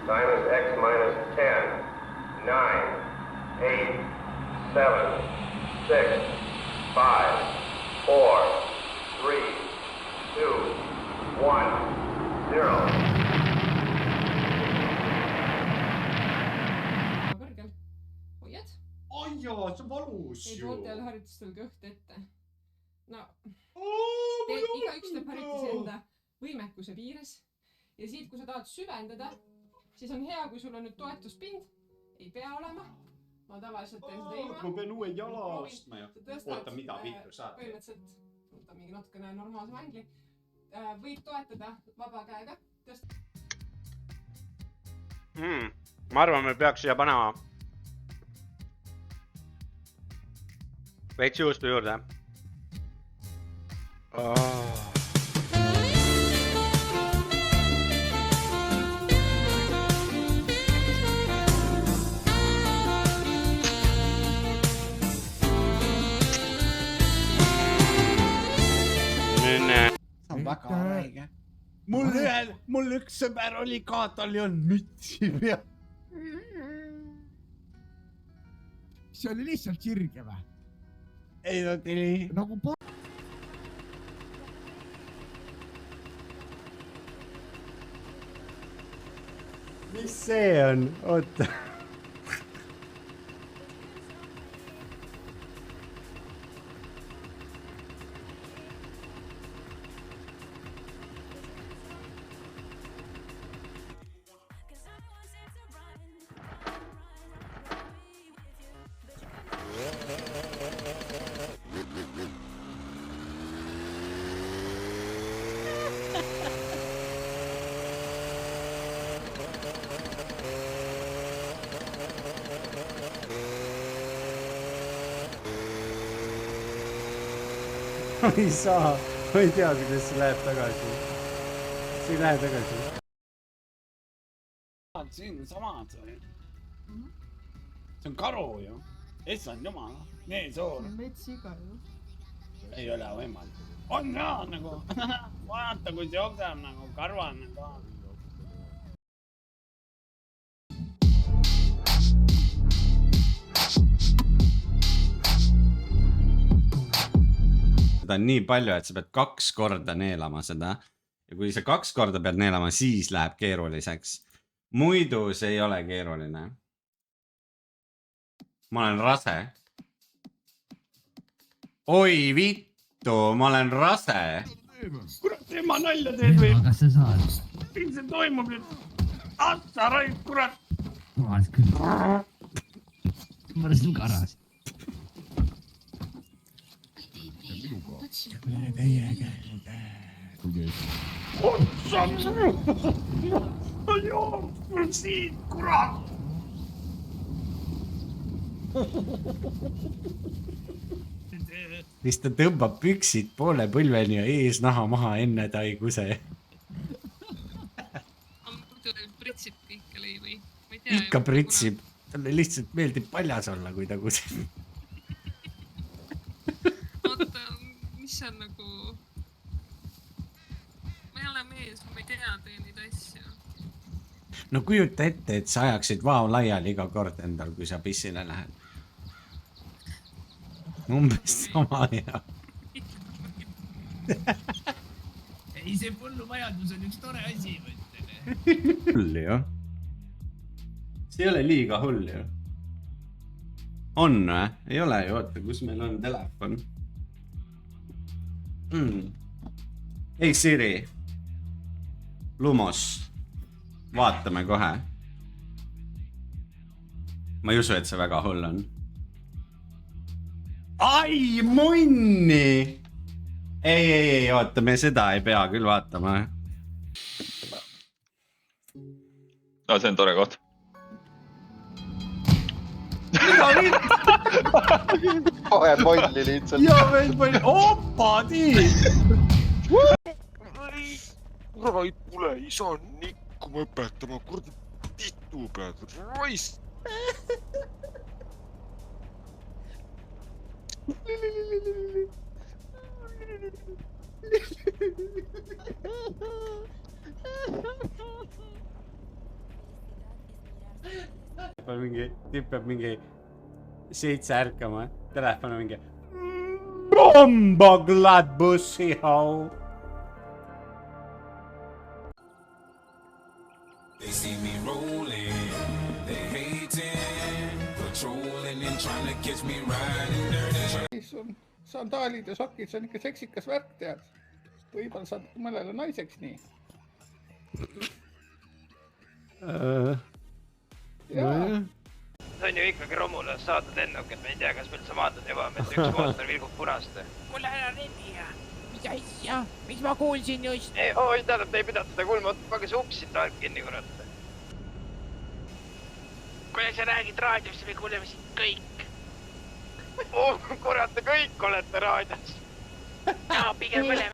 Time is X minus 10, 9, 8, 7, 6, 5, 4, 3, 2, 1, 0. Kõrgel. Hoiad? Ai jaa, see valus Ei ju. pooltel harjutustel kõht ette. No, igaüks teeb harjutusi enda võimekuse piires. Ja siit, kui sa tahad süvendada, siis on hea, kui sul on nüüd toetuspind. Ei pea olema. Ma tavaliselt teen seda ilma. Ma pean uue jala ostma ja. Oota, mida Vihru saad? Põhimõtteliselt, võtta mingi natukene normaalse mängli. Võib toetada vaba käega. Ma arvan, me peaks siia panema veits juustu juurde. See on väga räige. Mul üks sõber oli ka, tal ei olnud mütsi pea. See oli lihtsalt sirge või? Ei, no tuli. Nagu Mis see on? Oota. Ma ei saa, ma ei tea, kuidas see läheb tagasi. See ei lähe tagasi. Siin on samad. See on karu ju. Issand jumal, nii suur. See on veits siga ju. Ei ole võimalik. On jaa nagu, vaata kui see jookseb nagu karvane ka. Seda on nii palju, et sa pead 2 korda neelama seda. Ja kui sa 2 korda pead neelama, siis läheb keeruliseks. Muidu see ei ole keeruline. Ma olen rase. Oi vittu, ma olen rase. Kurat, ema nalja teed või? Kas sa saad? Mis see toimub nüüd? Atsa raid, kurat. Maas küll. Ma olen sinu karas. Otsa! Ma jooksun siit, kurat! Siis ta tõmbab püksid poole põlveni ja eesnaha maha enne ta ei kuse. Pritsib kõike lõi või? Ikka pritsib. Talle lihtsalt meeldib paljas olla, kui ta kuseb. Oota, mis on nagu... Ma ei ole mees, ma ei tea neid asju. No kujuta ette, et sa ajaksid vao laiali iga kord endal, kui sa pissile lähed. Umbes sama hea. Ei, see põllumajandus on üks tore asi, mõttele. Hull ju. See ei ole liiga hull ju. On või? Ei ole ju, oota, kus meil on telefon? Ei Siri. Lumos. Vaatame kohe. Ma ei usu, et see väga hull on. Ai, munni! Ei, oota, me seda ei pea küll vaatama. No, see on tore koht. Mida nüüd? Kohe polli lihtsalt. Ja veel polli. Opa, nii! Kurat, kuule, ei saa nikkuma õpetama. Kurat, titu pead. Roist! tüüp peab mingi 7 ärkama, telefon on mingi bomboglad bussihau. They see me rolling, they hating, patrolling and trying to catch me riding dirty. mis on sandaalid ja sokid, see on ikka seksikas värk, tead. Võib-olla saad mõnele naiseks nii. Nojah. See on ju ikkagi Romulas saadud lennuk, et me ei tea, kas me üldse maanduda jõuame, et üks mootor vilgub punast. kuule ära rendi. Mis asja? Mis ma kuulsin just? Ei, tähendab, te ei pidanud seda kuulma, pange see uks siit aeg kinni, kurat. Kuule sa räägid raadiosse, me kuuleme siin kõik. Kurat, te kõik olete raadios. Jaa, pigem mõlema.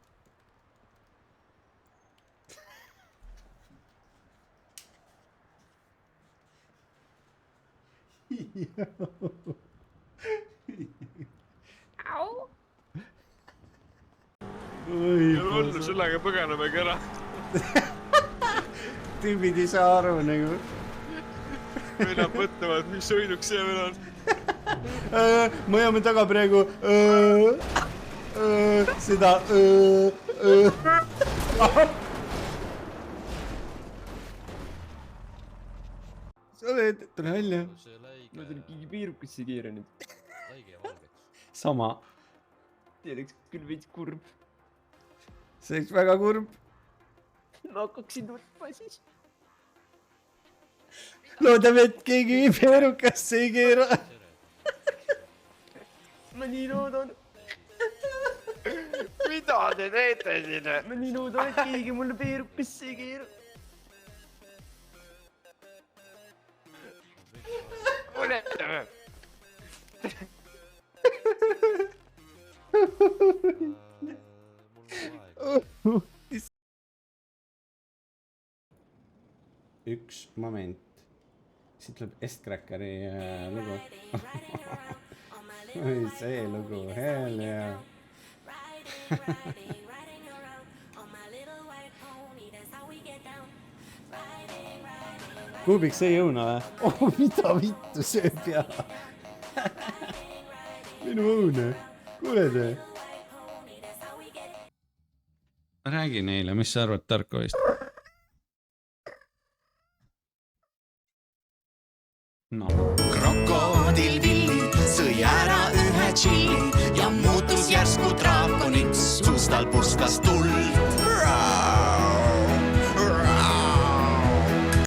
Au. ja hullu sellega põgenemegi ära. Tüübid ei saa aru nagu. Nad mõtlevad, mis sõiduk see veel on. Me ajame taga praegu seda sa oled, tule välja. Ma tulin mingi piirukasse keeranud. Sama. See oleks küll veits kurb. See oleks väga kurb. Ma hakkaksin nutma siis. Loodame, et keegi piirukasse ei keera. Ma nii loodan. Mida te teete siin? Ma nii loodan, et keegi mulle piirukasse ei keera. Muletame. Üks moment. Siit tuleb S-Crackeri lugu. Oi, see lugu, hell yeah. Kuubik, see ei jõuna või? Oh, mida vittu sööb ja. Minu õune. Kuule te. Räägi neile, mis sa arvad Tarkovist? No. Krokodill Willi sõi ära ühe tšilli ja muutus järsku draakoniks, suust tal puskas tuli.